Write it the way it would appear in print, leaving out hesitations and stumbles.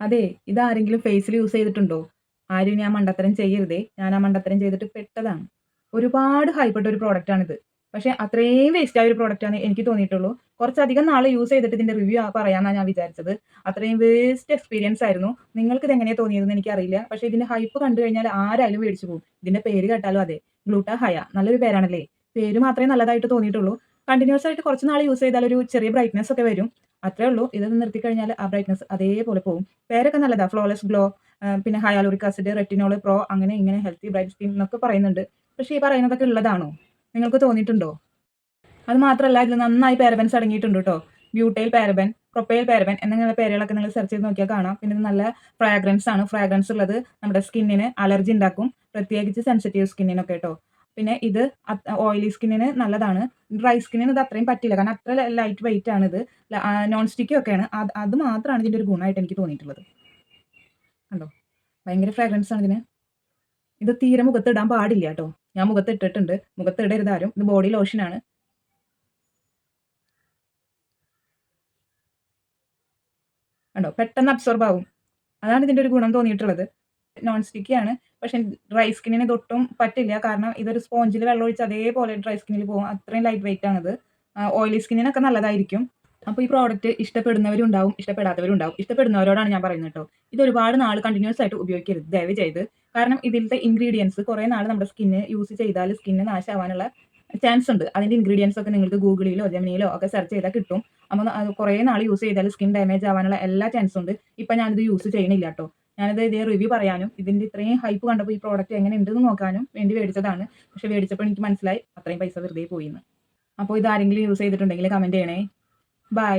അതെ, ഇതാരെങ്കിലും ഫേസിൽ യൂസ് ചെയ്തിട്ടുണ്ടോ? ആരും ഇനി ആ മണ്ടത്തരം ചെയ്യരുതേ. ഞാൻ ആ മണ്ടത്തരം ചെയ്തിട്ട് പെട്ടതാണ്. ഒരുപാട് ഹൈപ്പെട്ട ഒരു പ്രോഡക്റ്റാണിത്. പക്ഷെ അത്രയും വേസ്റ്റായ ഒരു പ്രോഡക്റ്റാണ് എനിക്ക് തോന്നിയിട്ടുള്ളൂ. കുറച്ചധികം നാള് യൂസ് ചെയ്തിട്ട് ഇതിന്റെ റിവ്യൂ പറയാന്നാണ് ഞാൻ വിചാരിച്ചത്. അത്രയും വേസ്റ്റ് എക്സ്പീരിയൻസ് ആയിരുന്നു. നിങ്ങൾക്കിത് എങ്ങനെയാ തോന്നിയതെന്ന് എനിക്കറിയില്ല. പക്ഷെ ഇതിന്റെ ഹൈപ്പ് കണ്ടു കഴിഞ്ഞാൽ ആരായാലും മേടിച്ചു പോകും. ഇതിന്റെ പേര് കേട്ടാലും അതെ. ഗ്ലൂട്ടാഹയ നല്ലൊരു പേരാണല്ലേ? പേര് മാത്രമേ നല്ലതായിട്ട് തോന്നിയിട്ടുള്ളൂ. കണ്ടിന്യൂസ് ആയിട്ട് കുറച്ച് നാൾ യൂസ് ചെയ്താൽ ഒരു ചെറിയ ബ്രൈറ്റ്നസ് ഒക്കെ വരും. അത്രേ ഉള്ളൂ. ഇത് നിർത്തിക്കഴിഞ്ഞാൽ ആ ബ്രൈറ്റ്നസ് അതേപോലെ പോകും. പേരൊക്കെ നല്ലതാ. ഫ്ലോലെസ് ഗ്ലോ, പിന്നെ ഹയാലൂറിക് ആസിഡ്, റെറ്റിനോൾ പ്രോ അങ്ങനെ ഇങ്ങനെ ഹെൽത്തി ബ്രൈറ്റ് സ്കിൻ എന്നൊക്കെ പറയുന്നുണ്ട്. പക്ഷേ ഈ പറയുന്നതൊക്കെ ഉള്ളതാണോ? നിങ്ങൾക്ക് തോന്നിയിട്ടുണ്ടോ? അത് മാത്രമല്ല ഇതിൽ നന്നായി പാരബൻസ് അടങ്ങിയിട്ടുണ്ട് കേട്ടോ. ബ്യൂട്ടൈൽ പാരബൻ, പ്രൊപ്പൈൽ പാരബൻ എന്നിങ്ങനെ പേരുകളൊക്കെ നിങ്ങൾ സെർച്ച് ചെയ്ത് നോക്കിയാൽ കാണാം. പിന്നെ ഇത് നല്ല ഫ്രാഗ്രൻസ് ആണ്. ഫ്രാഗ്രൻസ് ഉള്ളത് നമ്മുടെ സ്കിന്നിന് അലർജി ഉണ്ടാക്കും. പ്രത്യേകിച്ച് സെൻസിറ്റീവ് സ്കിന്നിനൊക്കെ കേട്ടോ. പിന്നെ ഇത് ഓയിലി സ്കിന്നിന് നല്ലതാണ്. ഡ്രൈ സ്കിന്നിന് ഇത് അത്രയും പറ്റില്ല. കാരണം അത്ര ലൈറ്റ് വെയിറ്റ് ആണ് ഇത്. നോൺ സ്റ്റിക്കി ഒക്കെയാണ്. അത് മാത്രമാണ് ഇതിന്റെ ഒരു ഗുണമായിട്ട് എനിക്ക് തോന്നിയിട്ടുള്ളത്. കണ്ടോ? ഭയങ്കര ഫ്രാഗ്രൻസ് ആണ് ഇതിന്. ഇത് തീരെ മുഖത്ത് ഇടാൻ പാടില്ല കേട്ടോ. ഞാൻ മുഖത്ത് ഇട്ടിട്ടുണ്ട്. മുഖത്ത് ഇടരുത് ആരും. ഇത് ബോഡി ലോഷനാണ്. കണ്ടോ? പെട്ടെന്ന് അബ്സോർബ് ആവും. അതാണ് ഇതിന്റെ ഒരു ഗുണം തോന്നിയിട്ടുള്ളത്. നോൺ സ്റ്റിക്കി ആണ്. പക്ഷെ ഡ്രൈ സ്കിന്നിന് ഇതൊട്ടും പറ്റില്ല. കാരണം ഇതൊരു സ്പോഞ്ചിൽ വെള്ളം ഒഴിച്ച് അതേപോലെ ഡ്രൈ സ്കിന്നിൽ പോകും. അത്രയും ലൈറ്റ് വെയിറ്റ് ആണിത്. ഓയിലി സ്കിന്നിനൊക്കെ നല്ലതായിരിക്കും. അപ്പോൾ ഈ പ്രോഡക്റ്റ് ഇഷ്ടപ്പെടുന്നവരും ഉണ്ടാവും, ഇഷ്ടപ്പെടാത്തവരും ഉണ്ടാവും. ഇഷ്ടപ്പെടുന്നവരോടാണ് ഞാൻ പറയുന്നത് കേട്ടോ. ഇത് ഒരുപാട് നാൾ കണ്ടിന്യൂസ് ആയിട്ട് ഉപയോഗിക്കരുത് ദയവ് ചെയ്ത്. കാരണം ഇതിലത്തെ ഇൻഗ്രീഡിയൻസ് കുറേ നാൾ നമ്മുടെ സ്കിന്ന് യൂസ് ചെയ്താൽ സ്കിന്ന് നാശമാവാനുള്ള ചാൻസ് ഉണ്ട്. അതിന്റെ ഇൻഗ്രീഡിയൻസ് ഒക്കെ നിങ്ങൾക്ക് ഗൂഗിളിലോ ജെമിനിയിലോ ഒക്കെ സെർച്ച് ചെയ്താൽ കിട്ടും. അപ്പോൾ അത് കുറേ നാൾ യൂസ് ചെയ്താൽ സ്കിൻ ഡാമേജ് ആവാനുള്ള എല്ലാ ചാൻസും ഉണ്ട്. ഇപ്പം ഞാനിത് യൂസ് ചെയ്യണില്ല കേട്ടോ. ഞാനിത് ഇതേ റിവ്യൂ പറയാനും ഇതിന്റെ ഇത്രയും ഹൈപ്പ് കണ്ടപ്പോൾ ഈ പ്രോഡക്റ്റ് എങ്ങനെ ഉണ്ടെന്ന് നോക്കാനും വേണ്ടി മേടിച്ചതാണ്. പക്ഷെ മേടിച്ചപ്പോൾ എനിക്ക് മനസ്സിലായി അത്രയും പൈസ വെറുതെ പോയിന്ന്. അപ്പോൾ ഇത് ആരെങ്കിലും യൂസ് ചെയ്തിട്ടുണ്ടെങ്കിൽ കമന്റ് ചെയ്യണേ. ബൈ.